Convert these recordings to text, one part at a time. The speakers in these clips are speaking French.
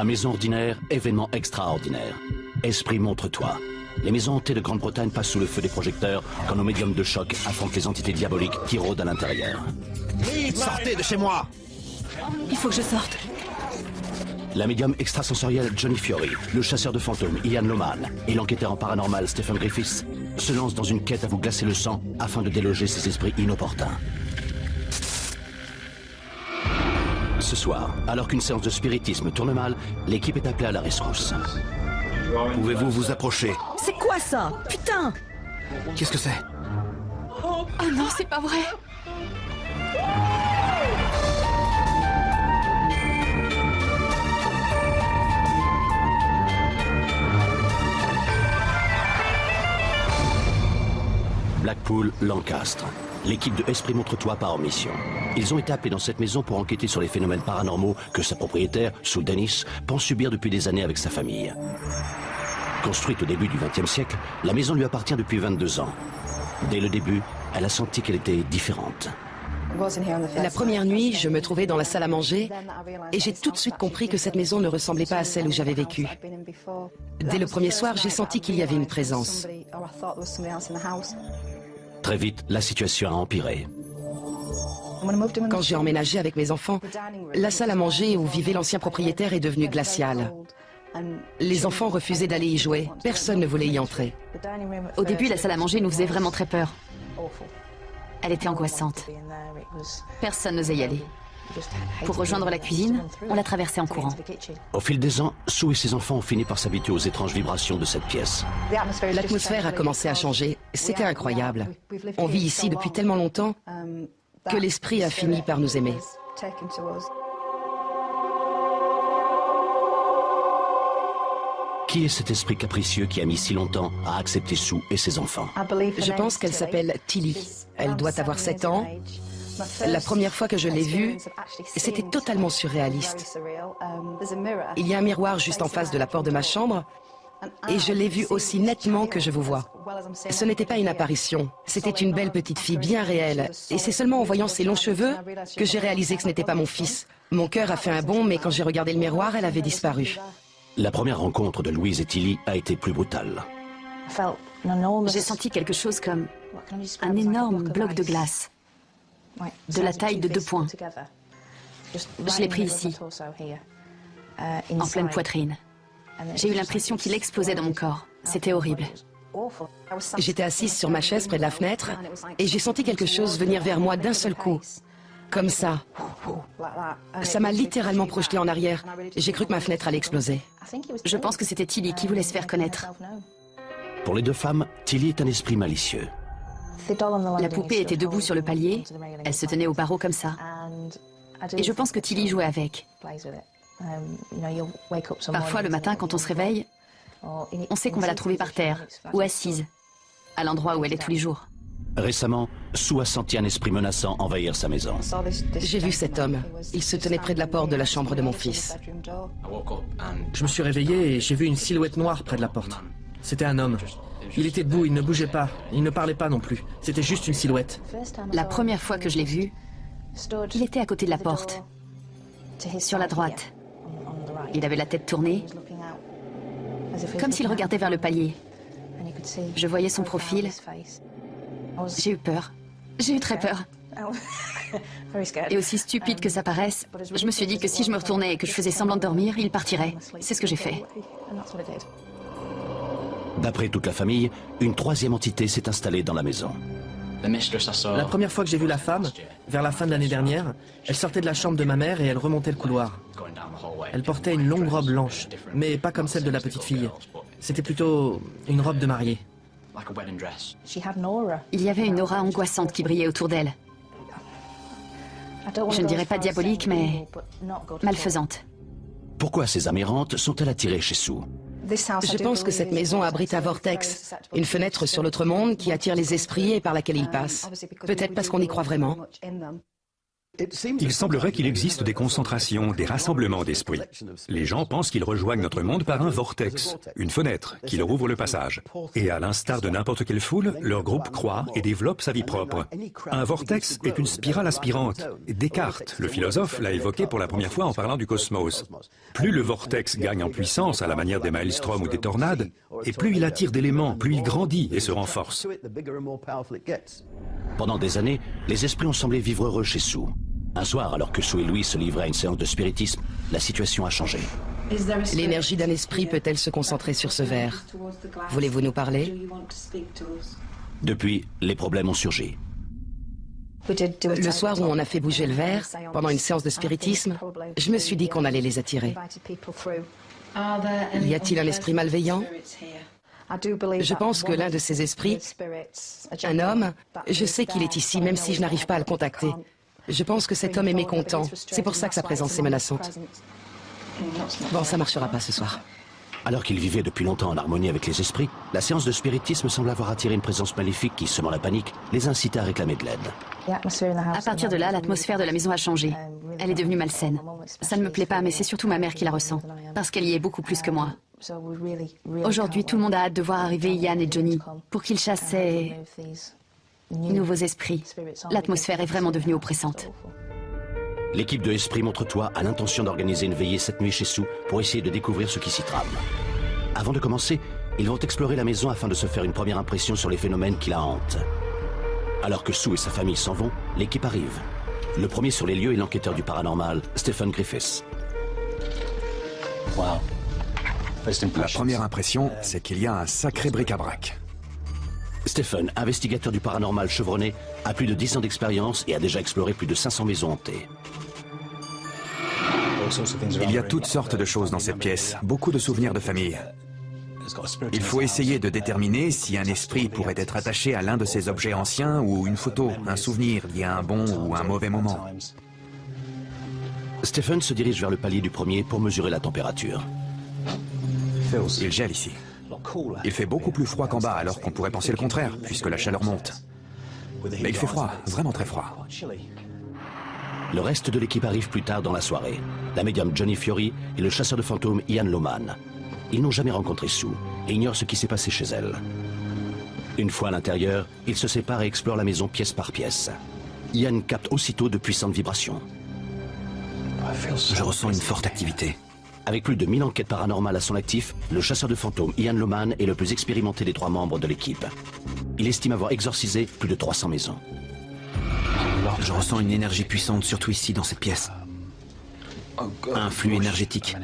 À maison ordinaire, événement extraordinaire. Esprit, montre-toi. Les maisons hantées de Grande-Bretagne passent sous le feu des projecteurs quand nos médiums de choc affrontent les entités diaboliques qui rôdent à l'intérieur. Sortez de chez moi! Il faut que je sorte. La médium extrasensorielle Johnny Fiori, le chasseur de fantômes Ian Loman et l'enquêteur en paranormal Stephen Griffiths se lancent dans une quête à vous glacer le sang afin de déloger ces esprits inopportuns. Ce soir, alors qu'une séance de spiritisme tourne mal, l'équipe est appelée à la rescousse. Pouvez-vous vous approcher? C'est quoi ça? Putain! Qu'est-ce que c'est? Oh non, c'est pas vrai! Blackpool, Lancastre. L'équipe de Esprit Montre-toi part en mission. Ils ont été appelés dans cette maison pour enquêter sur les phénomènes paranormaux que sa propriétaire, Sue Dennis, pense subir depuis des années avec sa famille. Construite au début du XXe siècle, la maison lui appartient depuis 22 ans. Dès le début, elle a senti qu'elle était différente. La première nuit, je me trouvais dans la salle à manger et j'ai tout de suite compris que cette maison ne ressemblait pas à celle où j'avais vécu. Dès le premier soir, j'ai senti qu'il y avait une présence. Très vite, la situation a empiré. Quand j'ai emménagé avec mes enfants, la salle à manger où vivait l'ancien propriétaire est devenue glaciale. Les enfants refusaient d'aller y jouer, personne ne voulait y entrer. Au début, la salle à manger nous faisait vraiment très peur. Elle était angoissante. Personne n'osait y aller. Pour rejoindre la cuisine, on la traversait en courant. Au fil des ans, Sue et ses enfants ont fini par s'habituer aux étranges vibrations de cette pièce. L'atmosphère a commencé à changer. C'était incroyable. On vit ici depuis tellement longtemps que l'esprit a fini par nous aimer. Qui est cet esprit capricieux qui a mis si longtemps à accepter Sue et ses enfants? Je pense qu'elle s'appelle Tilly. Elle doit avoir 7 ans. La première fois que je l'ai vue, c'était totalement surréaliste. Il y a un miroir juste en face de la porte de ma chambre et je l'ai vue aussi nettement que je vous vois. Ce n'était pas une apparition, c'était une belle petite fille bien réelle. Et c'est seulement en voyant ses longs cheveux que j'ai réalisé que ce n'était pas mon fils. Mon cœur a fait un bond, mais quand j'ai regardé le miroir, elle avait disparu. La première rencontre de Louise et Tilly a été plus brutale. J'ai senti quelque chose comme un énorme bloc de glace, de la taille de 2 points. Je l'ai pris ici, en pleine poitrine. J'ai eu l'impression qu'il explosait dans mon corps. C'était horrible. J'étais assise sur ma chaise près de la fenêtre et j'ai senti quelque chose venir vers moi d'un seul coup. Comme ça. Ça m'a littéralement projeté en arrière. J'ai cru que ma fenêtre allait exploser. Je pense que c'était Tilly qui voulait se faire connaître. Pour les deux femmes, Tilly est un esprit malicieux. La poupée était debout sur le palier. Elle se tenait au barreau comme ça. Et je pense que Tilly jouait avec. Parfois, le matin, quand on se réveille, on sait qu'on va la trouver par terre ou assise, à l'endroit où elle est tous les jours. Récemment, Sue a senti un esprit menaçant envahir sa maison. J'ai vu cet homme. Il se tenait près de la porte de la chambre de mon fils. Je me suis réveillé et j'ai vu une silhouette noire près de la porte. C'était un homme. Il était debout, il ne bougeait pas, il ne parlait pas non plus. C'était juste une silhouette. La première fois que je l'ai vu, il était à côté de la porte, sur la droite. Il avait la tête tournée, comme s'il regardait vers le palier. Je voyais son profil. J'ai eu peur. J'ai eu très peur. Et aussi stupide que ça paraisse, je me suis dit que si je me retournais et que je faisais semblant de dormir, il partirait. C'est ce que j'ai fait. D'après toute la famille, une troisième entité s'est installée dans la maison. La première fois que j'ai vu la femme, vers la fin de l'année dernière, elle sortait de la chambre de ma mère et elle remontait le couloir. Elle portait une longue robe blanche, mais pas comme celle de la petite fille. C'était plutôt une robe de mariée. Il y avait une aura angoissante qui brillait autour d'elle. Je ne dirais pas diabolique, mais malfaisante. Pourquoi ces âmes errantes sont-elles attirées chez Sue? Je pense que cette maison abrite un vortex, une fenêtre sur l'autre monde qui attire les esprits et par laquelle ils passent. Peut-être parce qu'on y croit vraiment. Il semblerait qu'il existe des concentrations, des rassemblements d'esprits. Les gens pensent qu'ils rejoignent notre monde par un vortex, une fenêtre, qui leur ouvre le passage. Et à l'instar de n'importe quelle foule, leur groupe croît et développe sa vie propre. Un vortex est une spirale aspirante. Descartes, le philosophe, l'a évoqué pour la première fois en parlant du cosmos. Plus le vortex gagne en puissance, à la manière des maëlstroms ou des tornades, et plus il attire d'éléments, plus il grandit et se renforce. Pendant des années, les esprits ont semblé vivre heureux chez Sue. Un soir, alors que Sue et Louis se livraient à une séance de spiritisme, la situation a changé. L'énergie d'un esprit peut-elle se concentrer sur ce verre? Voulez-vous nous parler? Depuis, les problèmes ont surgi. Le soir où on a fait bouger le verre, pendant une séance de spiritisme, je me suis dit qu'on allait les attirer. Y a-t-il un esprit malveillant? Je pense que l'un de ces esprits, un homme, je sais qu'il est ici, même si je n'arrive pas à le contacter. Je pense que cet homme est mécontent. C'est pour ça que sa présence est menaçante. Bon, ça marchera pas ce soir. Alors qu'ils vivaient depuis longtemps en harmonie avec les esprits, la séance de spiritisme semble avoir attiré une présence maléfique qui, semant la panique, les incitait à réclamer de l'aide. À partir de là, l'atmosphère de la maison a changé. Elle est devenue malsaine. Ça ne me plaît pas, mais c'est surtout ma mère qui la ressent, parce qu'elle y est beaucoup plus que moi. Aujourd'hui, tout le monde a hâte de voir arriver Ian et Johnny pour qu'ils chassent ces nouveaux esprits. L'atmosphère est vraiment devenue oppressante. L'équipe de Esprit Montre-toi a l'intention d'organiser une veillée cette nuit chez Sue pour essayer de découvrir ce qui s'y trame. Avant de commencer, ils vont explorer la maison afin de se faire une première impression sur les phénomènes qui la hantent. Alors que Sue et sa famille s'en vont, l'équipe arrive. Le premier sur les lieux est l'enquêteur du paranormal, Stephen Griffiths. La première impression, c'est qu'il y a un sacré bric-à-brac. Stephen, investigateur du paranormal chevronné, a plus de 10 ans d'expérience et a déjà exploré plus de 500 maisons hantées. Il y a toutes sortes de choses dans cette pièce, beaucoup de souvenirs de famille. Il faut essayer de déterminer si un esprit pourrait être attaché à l'un de ces objets anciens ou une photo, un souvenir lié à un bon ou un mauvais moment. Stephen se dirige vers le palier du premier pour mesurer la température. Il gèle ici. Il fait beaucoup plus froid qu'en bas, alors qu'on pourrait penser le contraire, puisque la chaleur monte. Mais il fait froid, vraiment très froid. Le reste de l'équipe arrive plus tard dans la soirée. La médium Johnny Fiori et le chasseur de fantômes Ian Loman. Ils n'ont jamais rencontré Sue et ignorent ce qui s'est passé chez elle. Une fois à l'intérieur, ils se séparent et explorent la maison pièce par pièce. Ian capte aussitôt de puissantes vibrations. Je ressens une forte activité. Avec plus de 1000 enquêtes paranormales à son actif, le chasseur de fantômes Ian Loman est le plus expérimenté des 3 membres de l'équipe. Il estime avoir exorcisé plus de 300 maisons. Je ressens une énergie puissante, surtout ici, dans cette pièce. Un flux énergétique.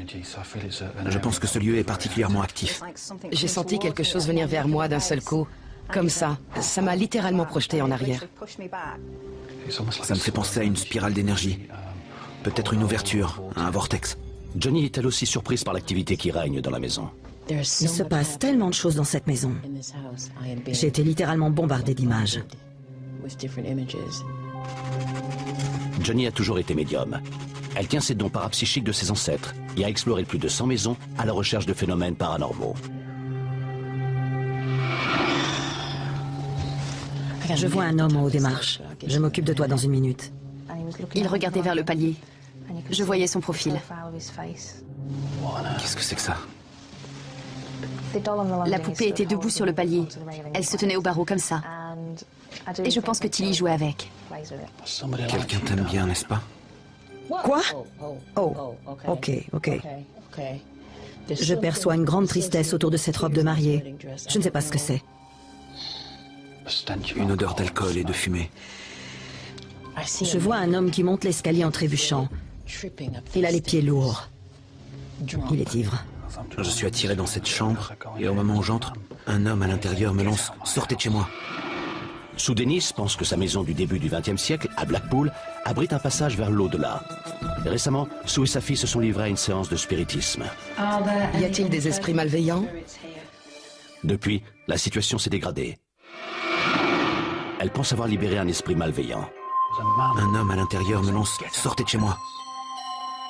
Je pense que ce lieu est particulièrement actif. J'ai senti quelque chose venir vers moi d'un seul coup. Comme ça. Ça m'a littéralement projeté en arrière. Ça me fait penser à une spirale d'énergie. Peut-être une ouverture, un vortex. Johnny est elle aussi surprise par l'activité qui règne dans la maison. Il se passe tellement de choses dans cette maison. J'ai été littéralement bombardée d'images. Johnny a toujours été médium. Elle tient ses dons parapsychiques de ses ancêtres et a exploré plus de 100 maisons à la recherche de phénomènes paranormaux. Je vois un homme en haut des marches. Je m'occupe de toi dans 1 minute. Il regardait vers le palier. Je voyais son profil. Qu'est-ce que c'est que ça? La poupée était debout sur le palier. Elle se tenait au barreau comme ça. Et je pense que Tilly jouait avec. Quelqu'un t'aime bien, n'est-ce pas? Quoi? Oh, ok. Je perçois une grande tristesse autour de cette robe de mariée. Je ne sais pas ce que c'est. Une odeur d'alcool et de fumée. Je vois un homme qui monte l'escalier en trébuchant. Il a les pieds lourds. Il est ivre. Je suis attiré dans cette chambre, et au moment où j'entre, un homme à l'intérieur me lance « Sortez de chez moi !» Sue Dennis pense que sa maison du début du XXe siècle, à Blackpool, abrite un passage vers l'au-delà. Récemment, Sue et sa fille se sont livrés à une séance de spiritisme. Y a-t-il des esprits malveillants? Depuis, la situation s'est dégradée. Elle pense avoir libéré un esprit malveillant. Un homme à l'intérieur me lance « Sortez de chez moi !»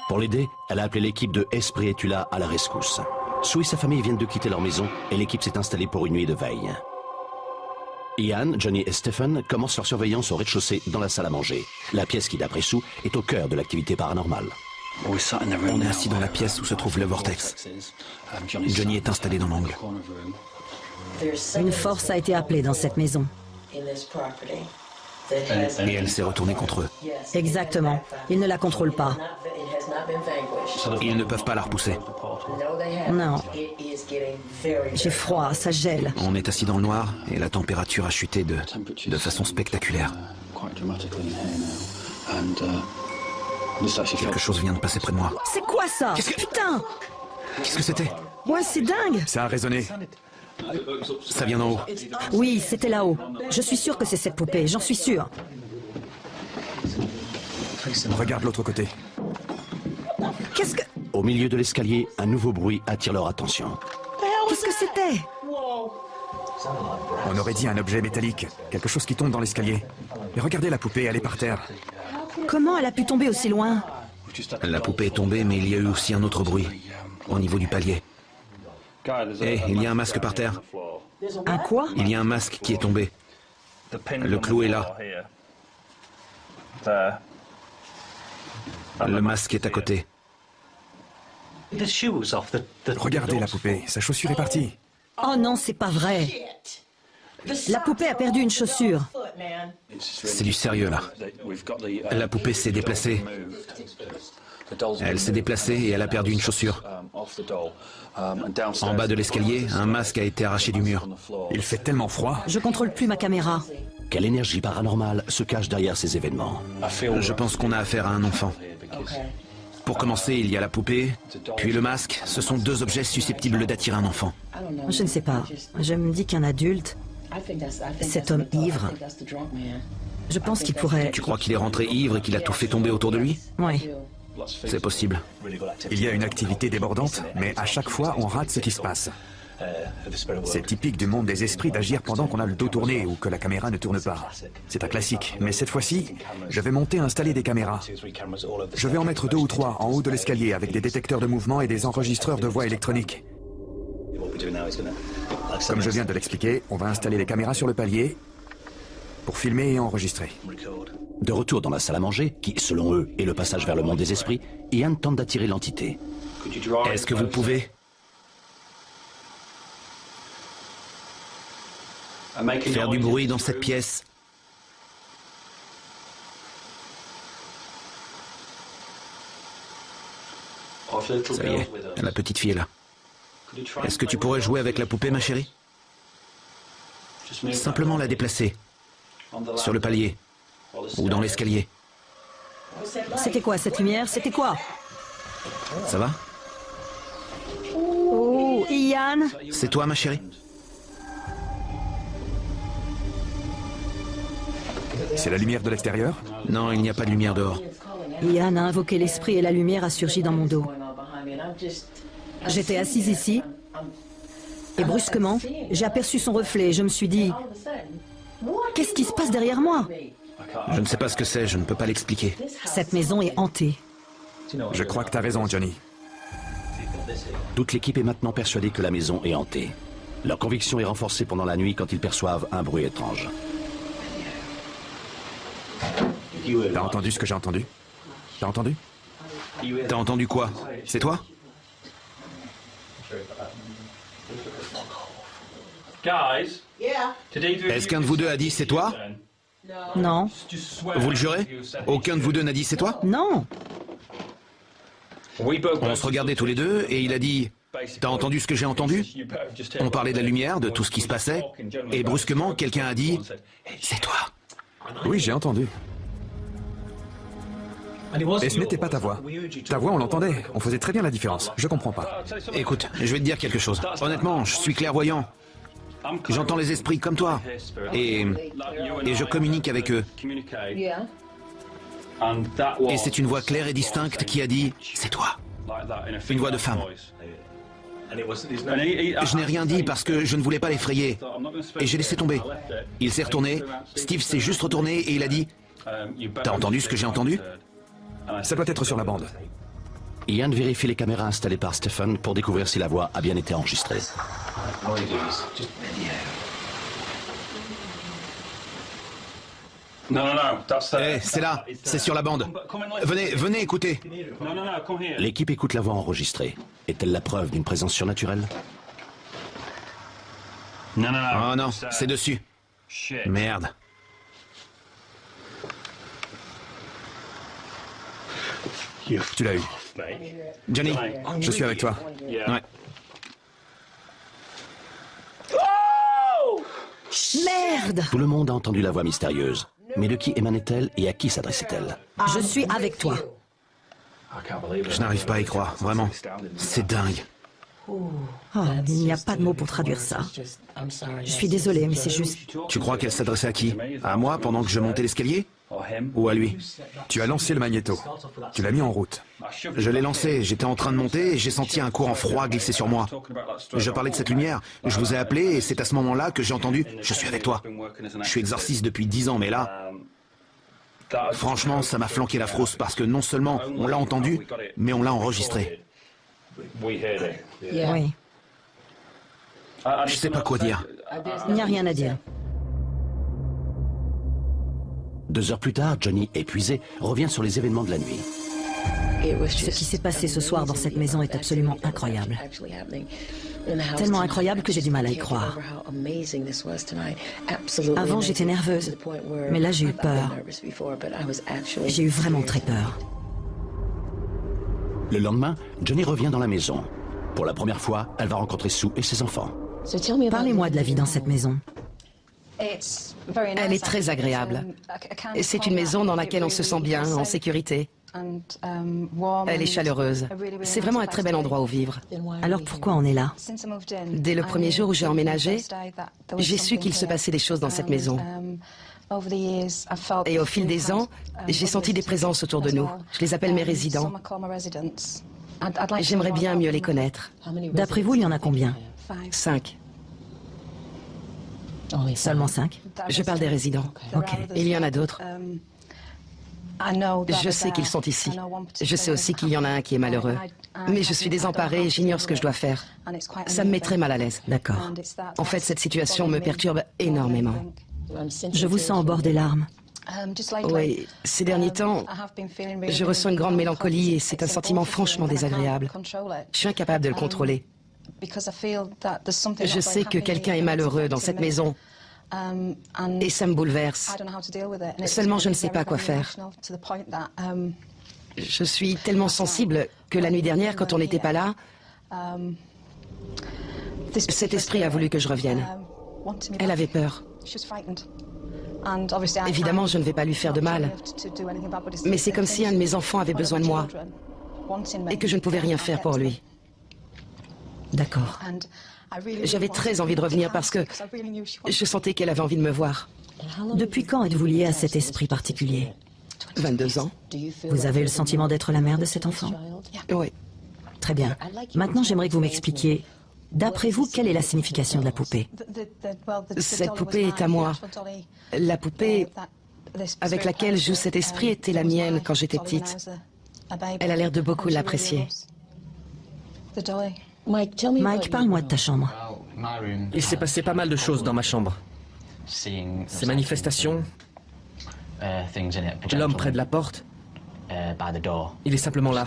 Pour l'aider, elle a appelé l'équipe de Esprit et Tula à la rescousse. Sue et sa famille viennent de quitter leur maison et l'équipe s'est installée pour une nuit de veille. Ian, Johnny et Stephen commencent leur surveillance au rez-de-chaussée dans la salle à manger. La pièce qui, d'après Sue, est au cœur de l'activité paranormale. On est assis dans la pièce où se trouve le vortex. Johnny est installé dans l'angle. Une force a été appelée dans cette maison. Et elle s'est retournée contre eux. Exactement. Ils ne la contrôlent pas. Ils ne peuvent pas la repousser. Non. J'ai froid, ça gèle. On est assis dans le noir et la température a chuté de façon spectaculaire. Quelque chose vient de passer près de moi. C'est quoi ça? Putain! Qu'est-ce que c'était? Ouais, c'est dingue! Ça a résonné. Ça vient d'en haut. Oui, c'était là-haut. Je suis sûre que c'est cette poupée, j'en suis sûre. Regarde l'autre côté. Qu'est-ce que... Au milieu de l'escalier, un nouveau bruit attire leur attention. Qu'est-ce que c'était? On aurait dit un objet métallique. Quelque chose qui tombe dans l'escalier. Mais regardez la poupée, elle est par terre. Comment elle a pu tomber aussi loin? La poupée est tombée, mais il y a eu aussi un autre bruit, au niveau du palier. Hé, il y a un masque par terre. Un quoi? Il y a un masque qui est tombé. Le clou est là. Le masque est à côté. Regardez la poupée, sa chaussure est partie. Oh non, c'est pas vrai. La poupée a perdu une chaussure. C'est du sérieux, là. La poupée s'est déplacée. Elle s'est déplacée et elle a perdu une chaussure. En bas de l'escalier, un masque a été arraché du mur. Il fait tellement froid. Je contrôle plus ma caméra. Quelle énergie paranormale se cache derrière ces événements? Je pense qu'on a affaire à un enfant. Pour commencer, il y a la poupée, puis le masque. Ce sont deux objets susceptibles d'attirer un enfant. Je ne sais pas. Je me dis qu'un adulte, cet homme ivre, je pense qu'il pourrait... Tu crois qu'il est rentré ivre et qu'il a tout fait tomber autour de lui? Oui. C'est possible. Il y a une activité débordante, mais à chaque fois, on rate ce qui se passe. C'est typique du monde des esprits d'agir pendant qu'on a le dos tourné ou que la caméra ne tourne pas. C'est un classique, mais cette fois-ci, je vais monter et installer des caméras. Je vais en mettre 2 ou 3 en haut de l'escalier avec des détecteurs de mouvement et des enregistreurs de voix électroniques. Comme je viens de l'expliquer, on va installer les caméras sur le palier pour filmer et enregistrer. De retour dans la salle à manger, qui, selon eux, est le passage vers le monde des esprits, Ian tente d'attirer l'entité. Est-ce que vous pouvez faire du bruit dans cette pièce? Ça y est, la petite fille est là. Est-ce que tu pourrais jouer avec la poupée, ma chérie? Simplement la déplacer. Sur le palier. Ou dans l'escalier. C'était quoi cette lumière? C'était quoi? Ça va? Oh, Ian? C'est toi, ma chérie? C'est la lumière de l'extérieur? Non, il n'y a pas de lumière dehors. Ian a invoqué l'esprit et la lumière a surgi dans mon dos. J'étais assise ici, et brusquement, j'ai aperçu son reflet et je me suis dit... Qu'est-ce qui se passe derrière moi? Je ne sais pas ce que c'est, je ne peux pas l'expliquer. Cette maison est hantée. Je crois que t'as raison, Johnny. Toute l'équipe est maintenant persuadée que la maison est hantée. Leur conviction est renforcée pendant la nuit quand ils perçoivent un bruit étrange. T'as entendu ce que j'ai entendu? T'as entendu? T'as entendu quoi? C'est toi? Est-ce qu'un de vous deux a dit c'est toi? Non. Vous le jurez? Aucun de vous deux n'a dit c'est toi? Non. On se regardait tous les deux et il a dit t'as entendu ce que j'ai entendu? On parlait de la lumière, de tout ce qui se passait, et brusquement quelqu'un a dit c'est toi. Oui, j'ai entendu. Et ce n'était pas ta voix. Ta voix, on l'entendait. On faisait très bien la différence. Je comprends pas. Écoute, je vais te dire quelque chose. Honnêtement, je suis clairvoyant. J'entends les esprits comme toi. Et je communique avec eux. Et c'est une voix claire et distincte qui a dit « C'est toi ». Une voix de femme. Je n'ai rien dit parce que je ne voulais pas l'effrayer. Et j'ai laissé tomber. Il s'est retourné. Steve s'est juste retourné et il a dit « T'as entendu ce que j'ai entendu ?» Ça doit être sur la bande. Ian vérifie les caméras installées par Stephen pour découvrir si la voix a bien été enregistrée. Eh, c'est là, c'est sur la bande. Venez écoutez. L'équipe écoute la voix enregistrée. Est-elle la preuve d'une présence surnaturelle? Oh non, c'est dessus. Merde. Tu l'as eu. Johnny, je suis avec toi. Ouais. Merde! Tout le monde a entendu la voix mystérieuse. Mais de qui émanait-elle et à qui s'adressait-elle? Je suis avec toi. Je n'arrive pas à y croire, vraiment. C'est dingue. Oh, il n'y a pas de mots pour traduire ça. Je suis désolée, mais c'est juste... Tu crois qu'elle s'adressait à qui? À moi pendant que je montais l'escalier? Ou à lui? Tu as lancé le magnéto. Tu l'as mis en route. Je l'ai lancé, j'étais en train de monter et j'ai senti un courant froid glisser sur moi. Je parlais de cette lumière, je vous ai appelé et c'est à ce moment-là que j'ai entendu « Je suis avec toi ». Je suis exorciste depuis 10 ans, mais là... Franchement, ça m'a flanqué la frousse parce que non seulement on l'a entendu, mais on l'a enregistré. Oui. Je sais pas quoi dire. Il n'y a rien à dire. 2 heures plus tard, Johnny, épuisé, revient sur les événements de la nuit. Ce qui s'est passé ce soir dans cette maison est absolument incroyable. Tellement incroyable que j'ai du mal à y croire. Avant, j'étais nerveuse, mais là, j'ai eu peur. J'ai eu vraiment très peur. Le lendemain, Johnny revient dans la maison. Pour la première fois, elle va rencontrer Sue et ses enfants. Parlez-moi de la vie dans cette maison. Elle est très agréable. C'est une maison dans laquelle on se sent bien, en sécurité. Elle est chaleureuse. C'est vraiment un très bel endroit où vivre. Alors pourquoi on est là? Dès le premier jour où j'ai emménagé, j'ai su qu'il se passait des choses dans cette maison. Et au fil des ans, j'ai senti des présences autour de nous. Je les appelle mes résidents. J'aimerais bien mieux les connaître. D'après vous, il y en a combien? 5. Seulement 5? Je parle des résidents. Ok. Il y en a d'autres. Je sais qu'ils sont ici. Je sais aussi qu'il y en a un qui est malheureux. Mais je suis désemparée et j'ignore ce que je dois faire. Ça me met très mal à l'aise. D'accord. En fait, cette situation me perturbe énormément. Je vous sens au bord des larmes. Oui, ces derniers temps, je ressens une grande mélancolie et c'est un sentiment franchement désagréable. Je suis incapable de le contrôler. Je sais que quelqu'un est malheureux dans cette maison et ça me bouleverse. Seulement, je ne sais pas quoi faire. Je suis tellement sensible que la nuit dernière, quand on n'était pas là, cet esprit a voulu que je revienne. Elle avait peur. Évidemment, je ne vais pas lui faire de mal. Mais c'est comme si un de mes enfants avait besoin de moi et que je ne pouvais rien faire pour lui. D'accord. J'avais très envie de revenir parce que je sentais qu'elle avait envie de me voir. Depuis quand êtes-vous liée à cet esprit particulier? 22 ans. Vous avez le sentiment d'être la mère de cet enfant? Oui. Très bien. Maintenant, j'aimerais que vous m'expliquiez, d'après vous, quelle est la signification de la poupée? Cette poupée est à moi. La poupée avec laquelle joue cet esprit était la mienne quand j'étais petite. Elle a l'air de beaucoup l'apprécier. Mike, parle-moi de ta chambre. Il s'est passé pas mal de choses dans ma chambre. Ces manifestations, l'homme près de la porte, il est simplement là.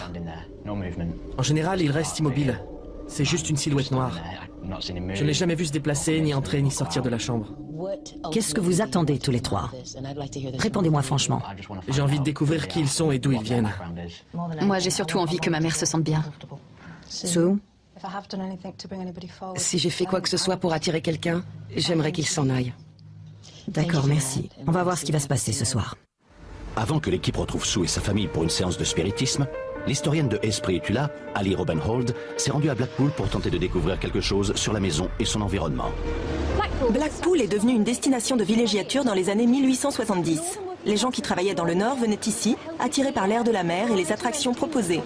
En général, il reste immobile. C'est juste une silhouette noire. Je ne l'ai jamais vu se déplacer, ni entrer, ni sortir de la chambre. Qu'est-ce que vous attendez tous les trois? Répondez-moi franchement. J'ai envie de découvrir qui ils sont et d'où ils viennent. Moi, j'ai surtout envie que ma mère se sente bien. Sue? Si j'ai fait quoi que ce soit pour attirer quelqu'un, j'aimerais qu'il s'en aille. D'accord, merci. On va voir ce qui va se passer ce soir. Avant que l'équipe retrouve Sue et sa famille pour une séance de spiritisme, l'historienne de Esprit et Tula, Ali Robbenhold, s'est rendue à Blackpool pour tenter de découvrir quelque chose sur la maison et son environnement. Blackpool est devenue une destination de villégiature dans les années 1870. Les gens qui travaillaient dans le nord venaient ici, attirés par l'air de la mer et les attractions proposées.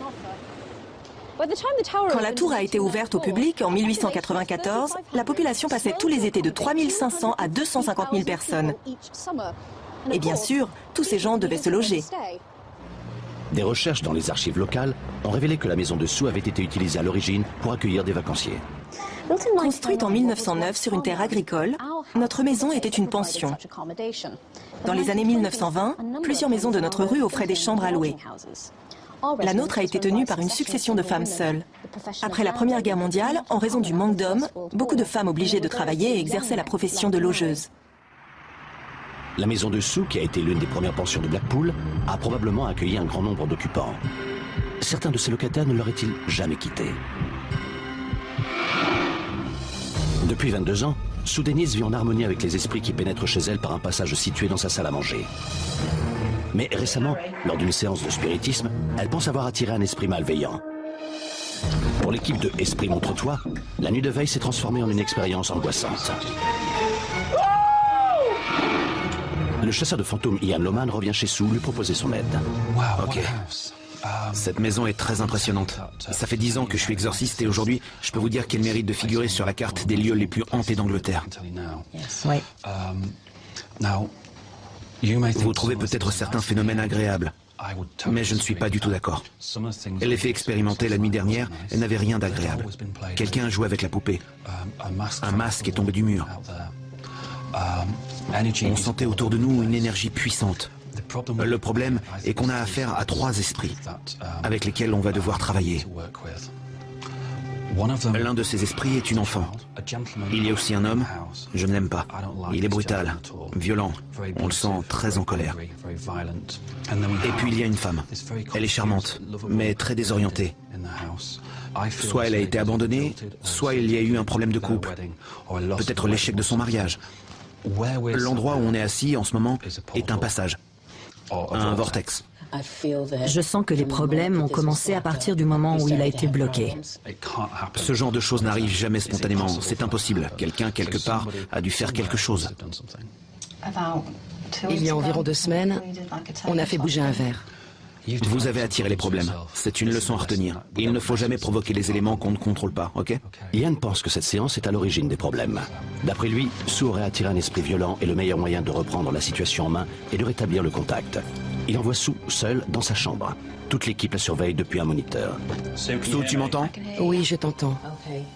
Quand la tour a été ouverte au public en 1894, la population passait tous les étés de 3500 à 250 000 personnes. Et bien sûr, tous ces gens devaient se loger. Des recherches dans les archives locales ont révélé que la maison de Sue avait été utilisée à l'origine pour accueillir des vacanciers. Construite en 1909 sur une terre agricole, notre maison était une pension. Dans les années 1920, plusieurs maisons de notre rue offraient des chambres à louer. La nôtre a été tenue par une succession de femmes seules. Après la Première Guerre mondiale, en raison du manque d'hommes, beaucoup de femmes obligées de travailler exerçaient la profession de logeuse. La maison de Sue, qui a été l'une des premières pensions de Blackpool, a probablement accueilli un grand nombre d'occupants. Certains de ces locataires ne l'auraient-ils jamais quitté. Depuis 22 ans, Sue Dennis vit en harmonie avec les esprits qui pénètrent chez elle par un passage situé dans sa salle à manger. Mais récemment, lors d'une séance de spiritisme, elle pense avoir attiré un esprit malveillant. Pour l'équipe de Esprit Montre-toi, la nuit de veille s'est transformée en une expérience angoissante. Le chasseur de fantômes Ian Loman revient chez Sue lui proposer son aide. Ok. Cette maison est très impressionnante. Ça fait 10 ans que je suis exorciste et aujourd'hui, je peux vous dire qu'elle mérite de figurer sur la carte des lieux les plus hantés d'Angleterre. Oui. Vous trouvez peut-être certains phénomènes agréables, mais je ne suis pas du tout d'accord. Elle les fait expérimenter la nuit dernière, elle n'avait rien d'agréable. Quelqu'un jouait avec la poupée. Un masque est tombé du mur. On sentait autour de nous une énergie puissante. Le problème est qu'on a affaire à 3 esprits avec lesquels on va devoir travailler. L'un de ces esprits est une enfant. Il y a aussi un homme, je ne l'aime pas. Il est brutal, violent, on le sent très en colère. Et puis il y a une femme. Elle est charmante, mais très désorientée. Soit elle a été abandonnée, soit il y a eu un problème de couple. Peut-être l'échec de son mariage. L'endroit où on est assis en ce moment est un passage, un vortex. Je sens que les problèmes ont commencé à partir du moment où il a été bloqué. Ce genre de choses n'arrive jamais spontanément, c'est impossible. Quelqu'un, quelque part, a dû faire quelque chose. Il y a environ 2 semaines, on a fait bouger un verre. Vous avez attiré les problèmes. C'est une leçon à retenir. Il ne faut jamais provoquer les éléments qu'on ne contrôle pas, ok? Ian pense que cette séance est à l'origine des problèmes. D'après lui, Sue aurait attiré un esprit violent et le meilleur moyen de reprendre la situation en main est de rétablir le contact. Il envoie Sue seule dans sa chambre. Toute l'équipe la surveille depuis un moniteur. Sue, tu m'entends? Oui, je t'entends.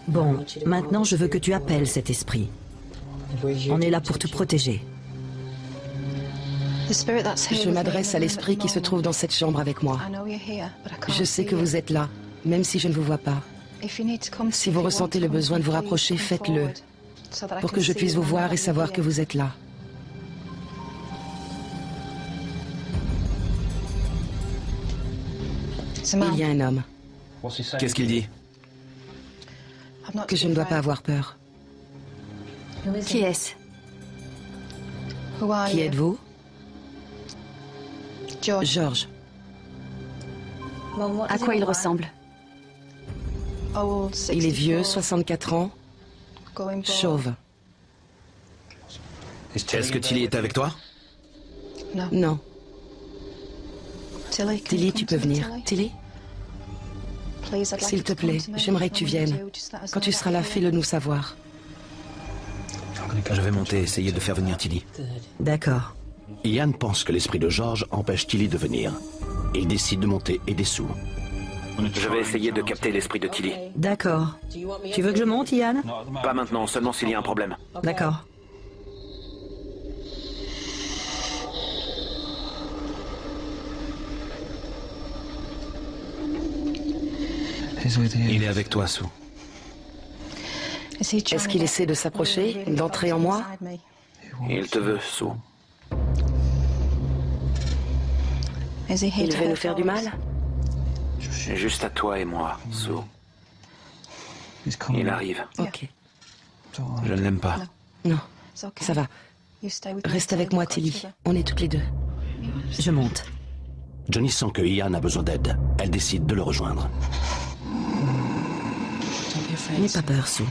Bon, maintenant je veux que tu appelles cet esprit. On est là pour te protéger. Je m'adresse à l'esprit qui se trouve dans cette chambre avec moi. Je sais que vous êtes là, même si je ne vous vois pas. Si vous ressentez le besoin de vous rapprocher, faites-le, pour que je puisse vous voir et savoir que vous êtes là. Il y a un homme. Qu'est-ce qu'il dit? Que je ne dois pas avoir peur. Qui est-ce? Qui êtes-vous? George. À quoi il ressemble? Il est vieux, 64 ans, chauve. Est-ce que Tilly est avec toi? Non. Tilly, tu peux venir. Tilly? S'il te plaît, j'aimerais que tu viennes. Quand tu seras là, fais-le nous savoir. Je vais monter, essayer de faire venir Tilly. D'accord. Ian pense que l'esprit de George empêche Tilly de venir. Il décide de monter aider Sue. Je vais essayer de capter l'esprit de Tilly. D'accord. Tu veux que je monte, Ian? Pas maintenant, seulement s'il y a un problème. D'accord. Il est avec toi, Sue. Est-ce qu'il essaie de s'approcher, d'entrer en moi? Il te veut, Sue. Il veut nous faire du mal? Juste à toi et moi, Sue. Il arrive. Ok. Je ne l'aime pas. Non, ça va. Reste avec moi, Tilly. On est toutes les deux. Je monte. Johnny sent que Ian a besoin d'aide. Elle décide de le rejoindre. N'aie pas peur, Sue.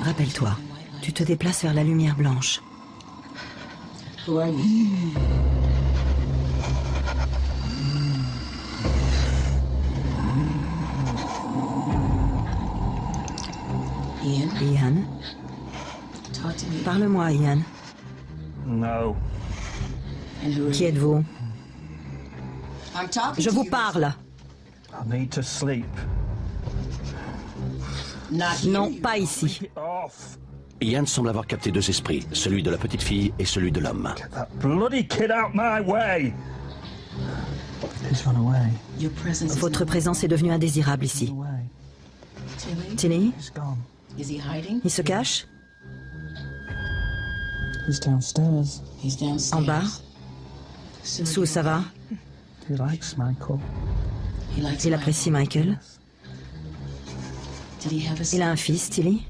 Rappelle-toi, tu te déplaces vers la lumière blanche. Ian? Parle-moi, Ian. No. Qui êtes-vous? Je vous parle. I need to sleep. Non, pas ici. Ian semble avoir capté deux esprits, celui de la petite fille et celui de l'homme. Votre présence est devenue indésirable ici. Tilly? Il se cache? En bas? Sue, ça va? Il apprécie Michael. Il a un fils, Tilly.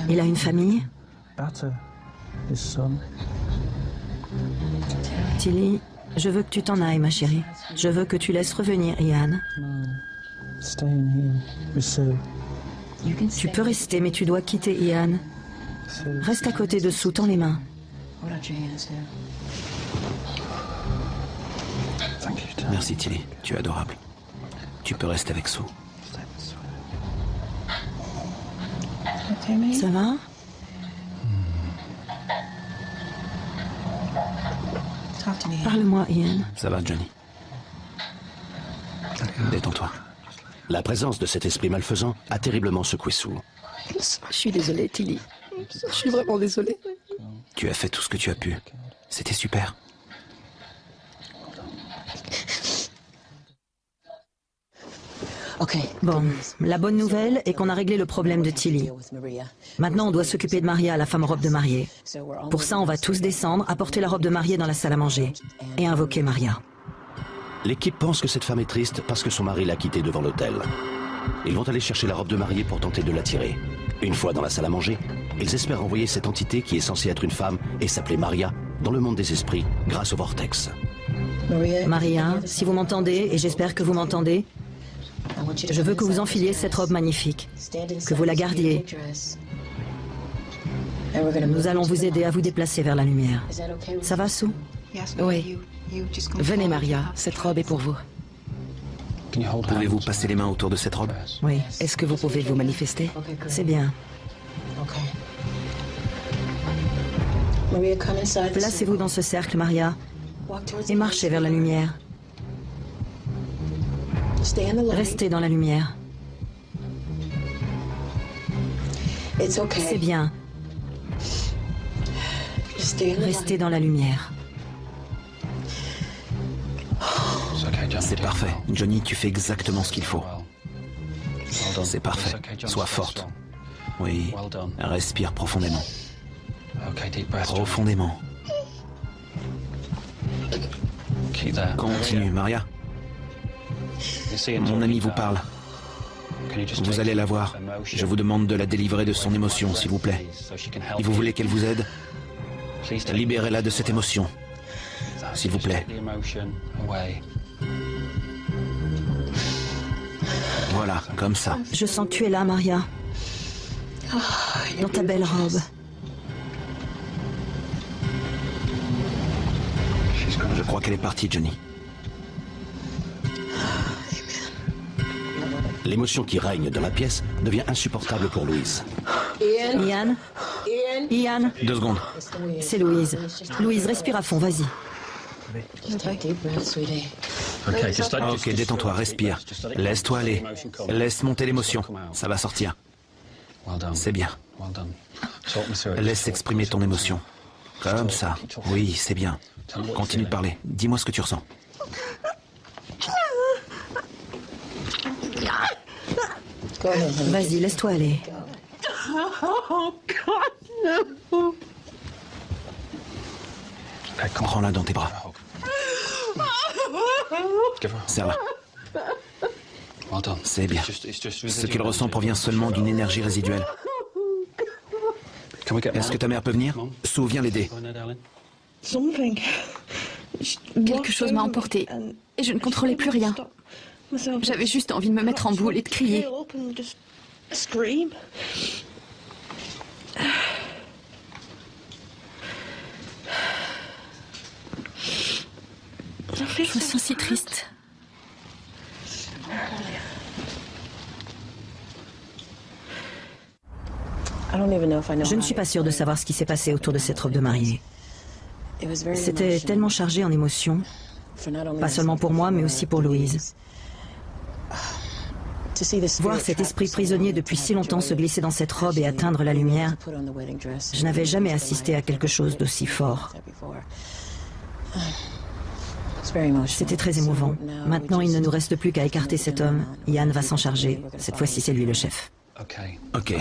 Il a une famille. Tilly, je veux que tu t'en ailles, ma chérie. Je veux que tu laisses revenir Ian. Tu peux rester, mais tu dois quitter Ian. Reste à côté de Sue, tends les mains. Merci Tilly, tu es adorable. Tu peux rester avec Sue. Ça va? Parle-moi, Ian. Ça va, Johnny? Détends-toi. La présence de cet esprit malfaisant a terriblement secoué Sue. Je suis désolée, Tilly. Je suis vraiment désolée. Tu as fait tout ce que tu as pu. C'était super. Bon, la bonne nouvelle est qu'on a réglé le problème de Tilly. Maintenant, on doit s'occuper de Maria, la femme en robe de mariée. Pour ça, on va tous descendre, apporter la robe de mariée dans la salle à manger et invoquer Maria. L'équipe pense que cette femme est triste parce que son mari l'a quittée devant l'hôtel. Ils vont aller chercher la robe de mariée pour tenter de l'attirer. Une fois dans la salle à manger, ils espèrent envoyer cette entité qui est censée être une femme et s'appeler Maria dans le monde des esprits grâce au vortex. Maria, si vous m'entendez, et j'espère que vous m'entendez, je veux que vous enfiliez cette robe magnifique, que vous la gardiez. Nous allons vous aider à vous déplacer vers la lumière. Ça va, Sue? Oui. Venez, Maria, cette robe est pour vous. Pouvez-vous passer les mains autour de cette robe? Oui. Est-ce que vous pouvez vous manifester? C'est bien. Placez-vous dans ce cercle, Maria, et marchez vers la lumière. Restez dans la lumière. C'est bien. Restez dans la lumière. C'est parfait. Johnny, tu fais exactement ce qu'il faut. C'est parfait. Sois forte. Oui. Respire profondément. Profondément. Continue, Maria. Mon ami vous parle. Vous allez la voir. Je vous demande de la délivrer de son émotion, s'il vous plaît. Et vous voulez qu'elle vous aide? Libérez-la de cette émotion. S'il vous plaît. Voilà, comme ça. Je sens que tu es là, Maria. Dans ta belle robe. Je crois qu'elle est partie, Johnny. L'émotion qui règne dans la pièce devient insupportable pour Louise. Ian? Ian? 2 secondes. C'est Louise. Louise, respire à fond, vas-y. Ok, détends-toi, respire. Laisse-toi aller. Laisse monter l'émotion. Ça va sortir. C'est bien. Laisse exprimer ton émotion. Comme ça. Oui, c'est bien. Continue de parler. Dis-moi ce que tu ressens. Vas-y, laisse-toi aller. Prends-la dans tes bras. Serre-la. C'est bien. Ce qu'il ressent provient seulement d'une énergie résiduelle. Est-ce que ta mère peut venir? Sue, viens l'aider. Quelque chose m'a emporté et je ne contrôlais plus rien. J'avais juste envie de me mettre en boule et de crier. Je me sens si triste. Je ne suis pas sûre de savoir ce qui s'est passé autour de cette robe de mariée. C'était tellement chargé en émotions, pas seulement pour moi, mais aussi pour Louise. Voir cet esprit prisonnier depuis si longtemps se glisser dans cette robe et atteindre la lumière, je n'avais jamais assisté à quelque chose d'aussi fort. C'était très émouvant. Maintenant, il ne nous reste plus qu'à écarter cet homme. Yann va s'en charger. Cette fois-ci, c'est lui le chef. Ok.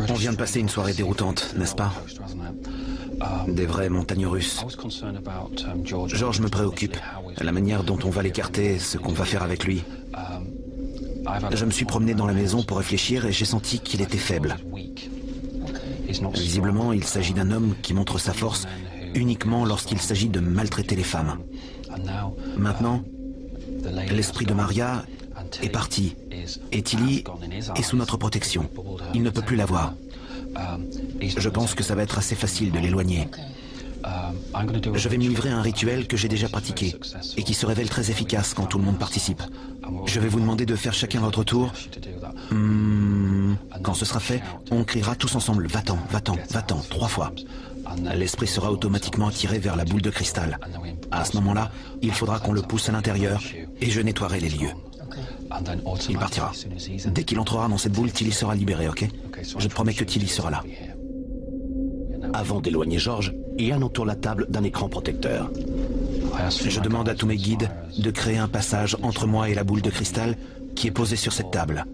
On vient de passer une soirée déroutante, n'est-ce pas? Des vraies montagnes russes. George me préoccupe. La manière dont on va l'écarter, ce qu'on va faire avec lui. Je me suis promené dans la maison pour réfléchir et j'ai senti qu'il était faible. Visiblement, il s'agit d'un homme qui montre sa force uniquement lorsqu'il s'agit de maltraiter les femmes. Maintenant, l'esprit de Maria est parti et Tilly est sous notre protection. Il ne peut plus la voir. Je pense que ça va être assez facile de l'éloigner. Je vais me livrer à un rituel que j'ai déjà pratiqué et qui se révèle très efficace quand tout le monde participe. Je vais vous demander de faire chacun votre tour. Quand ce sera fait, on criera tous ensemble « Va-t'en, va-t'en, va-t'en » 3 fois. L'esprit sera automatiquement attiré vers la boule de cristal. À ce moment-là, il faudra qu'on le pousse à l'intérieur et je nettoierai les lieux. Il partira. Dès qu'il entrera dans cette boule, Tilly sera libéré, ok? Je te promets que Tilly sera là. Avant d'éloigner George, Ian entoure la table d'un écran protecteur. Je demande à tous mes guides de créer un passage entre moi et la boule de cristal qui est posée sur cette table.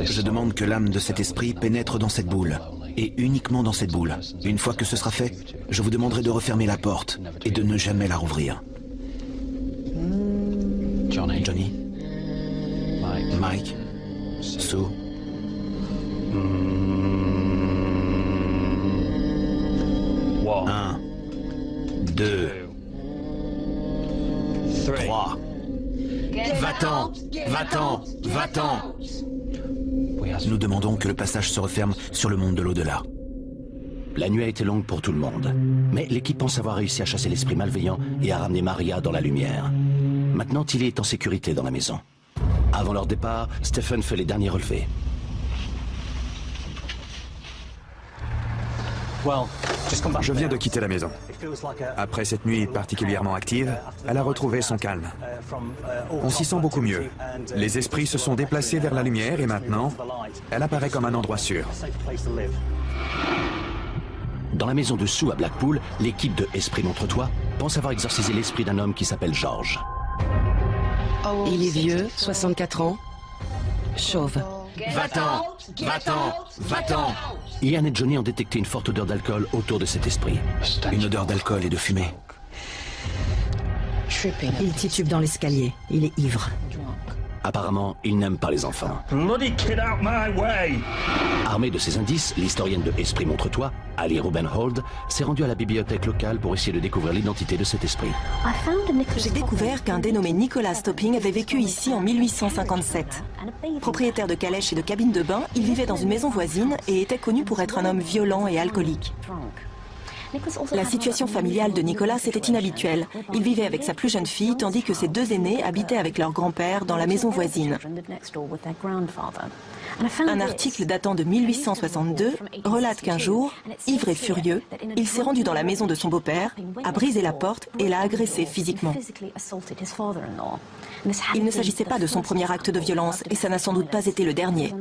Je demande que l'âme de cet esprit pénètre dans cette boule, et uniquement dans cette boule. Une fois que ce sera fait, je vous demanderai de refermer la porte et de ne jamais la rouvrir. Johnny, Mike, Sue. 1, 2, 3. Va-t'en, va-t'en, va-t'en. Nous demandons que le passage se referme sur le monde de l'au-delà. La nuit a été longue pour tout le monde, mais l'équipe pense avoir réussi à chasser l'esprit malveillant et à ramener Maria dans la lumière. Maintenant, Tilly est en sécurité dans la maison. Avant leur départ, Stephen fait les derniers relevés. Je viens de quitter la maison. Après cette nuit particulièrement active, elle a retrouvé son calme. On s'y sent beaucoup mieux. Les esprits se sont déplacés vers la lumière et maintenant, elle apparaît comme un endroit sûr. Dans la maison de Sue à Blackpool, l'équipe de Esprit Montre-toi pense avoir exorcisé l'esprit d'un homme qui s'appelle George. Il est vieux, 64 ans, chauve. Va-t'en, va-t'en, va-t'en. Ian et Johnny ont détecté une forte odeur d'alcool autour de cet esprit. Une odeur d'alcool et de fumée. Il titube dans l'escalier. Il est ivre. Apparemment, il n'aime pas les enfants. Armée de ces indices, l'historienne de Esprit Montre-toi, Ali Rubenhold, s'est rendue à la bibliothèque locale pour essayer de découvrir l'identité de cet esprit. J'ai découvert qu'un dénommé Nicholas Topping avait vécu ici en 1857. Propriétaire de calèches et de cabines de bain, il vivait dans une maison voisine et était connu pour être un homme violent et alcoolique. La situation familiale de Nicholas était inhabituelle. Il vivait avec sa plus jeune fille, tandis que ses 2 aînés habitaient avec leur grand-père dans la maison voisine. Un article datant de 1862 relate qu'un jour, ivre et furieux, il s'est rendu dans la maison de son beau-père, a brisé la porte et l'a agressé physiquement. Il ne s'agissait pas de son premier acte de violence et ça n'a sans doute pas été le dernier.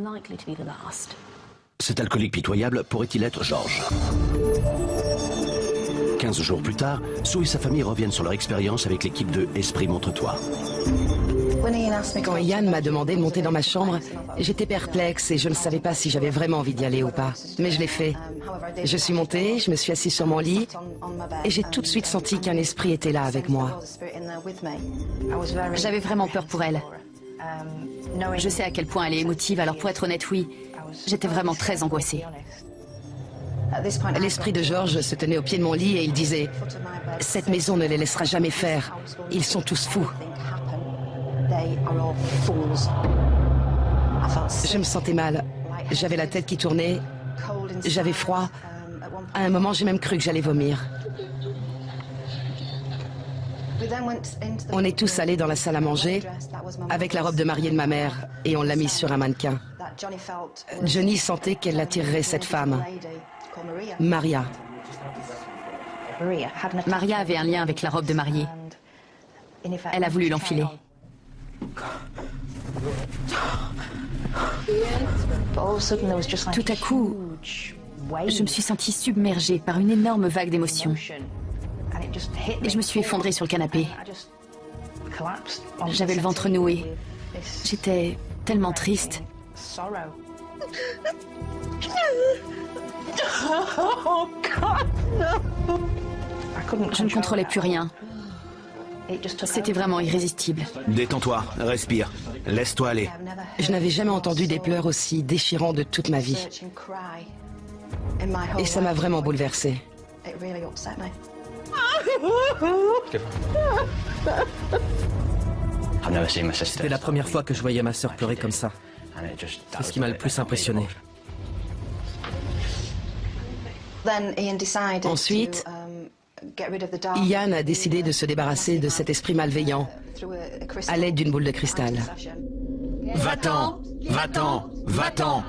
Cet alcoolique pitoyable pourrait-il être George? 15 jours plus tard, Sue et sa famille reviennent sur leur expérience avec l'équipe de Esprit Montre-toi. Quand Ian m'a demandé de monter dans ma chambre, j'étais perplexe et je ne savais pas si j'avais vraiment envie d'y aller ou pas. Mais je l'ai fait. Je suis montée, je me suis assise sur mon lit et j'ai tout de suite senti qu'un esprit était là avec moi. J'avais vraiment peur pour elle. Je sais à quel point elle est émotive, alors pour être honnête, oui, j'étais vraiment très angoissée. L'esprit de George se tenait au pied de mon lit et il disait « Cette maison ne les laissera jamais faire. Ils sont tous fous. » Je me sentais mal. J'avais la tête qui tournait. J'avais froid. À un moment, j'ai même cru que j'allais vomir. On est tous allés dans la salle à manger avec la robe de mariée de ma mère et on l'a mise sur un mannequin. Johnny sentait qu'elle attirerait cette femme. Maria. Maria avait un lien avec la robe de mariée. Elle a voulu l'enfiler. Tout à coup, je me suis sentie submergée par une énorme vague d'émotions. Et je me suis effondrée sur le canapé. J'avais le ventre noué. J'étais tellement triste. Je ne contrôlais plus rien. C'était vraiment irrésistible. Détends-toi, respire, laisse-toi aller. Je n'avais jamais entendu des pleurs aussi déchirants de toute ma vie. Et ça m'a vraiment bouleversée. C'était la première fois que je voyais ma sœur pleurer comme ça. C'est ce qui m'a le plus impressionné. Ensuite, Ian a décidé de se débarrasser de cet esprit malveillant à l'aide d'une boule de cristal. Va-t'en, va-t'en, va-t'en.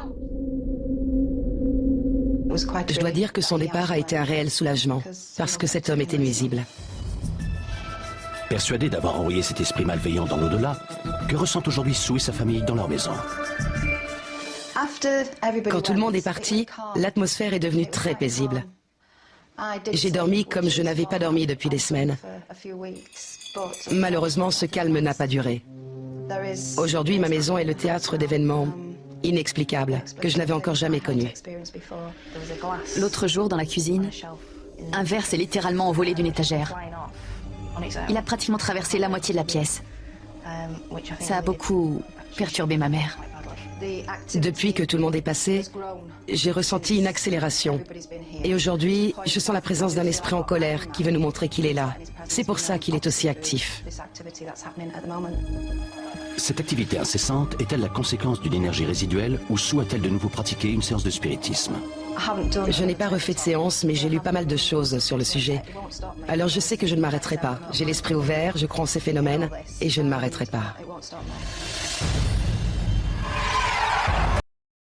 Je dois dire que son départ a été un réel soulagement, parce que cet homme était nuisible. Persuadé d'avoir envoyé cet esprit malveillant dans l'au-delà, que ressentent aujourd'hui Sue et sa famille dans leur maison? Quand tout le monde est parti, l'atmosphère est devenue très paisible. J'ai dormi comme je n'avais pas dormi depuis des semaines. Malheureusement, ce calme n'a pas duré. Aujourd'hui, ma maison est le théâtre d'événements inexplicables que je n'avais encore jamais connus. L'autre jour, dans la cuisine, un verre s'est littéralement envolé d'une étagère. Il a pratiquement traversé la moitié de la pièce. Ça a beaucoup perturbé ma mère. Depuis que tout le monde est passé, j'ai ressenti une accélération. Et aujourd'hui, je sens la présence d'un esprit en colère qui veut nous montrer qu'il est là. C'est pour ça qu'il est aussi actif. Cette activité incessante est-elle la conséquence d'une énergie résiduelle ou Sue a-t-elle de nouveau pratiqué une séance de spiritisme? Je n'ai pas refait de séance, mais j'ai lu pas mal de choses sur le sujet. Alors je sais que je ne m'arrêterai pas. J'ai l'esprit ouvert, je crois en ces phénomènes, et je ne m'arrêterai pas.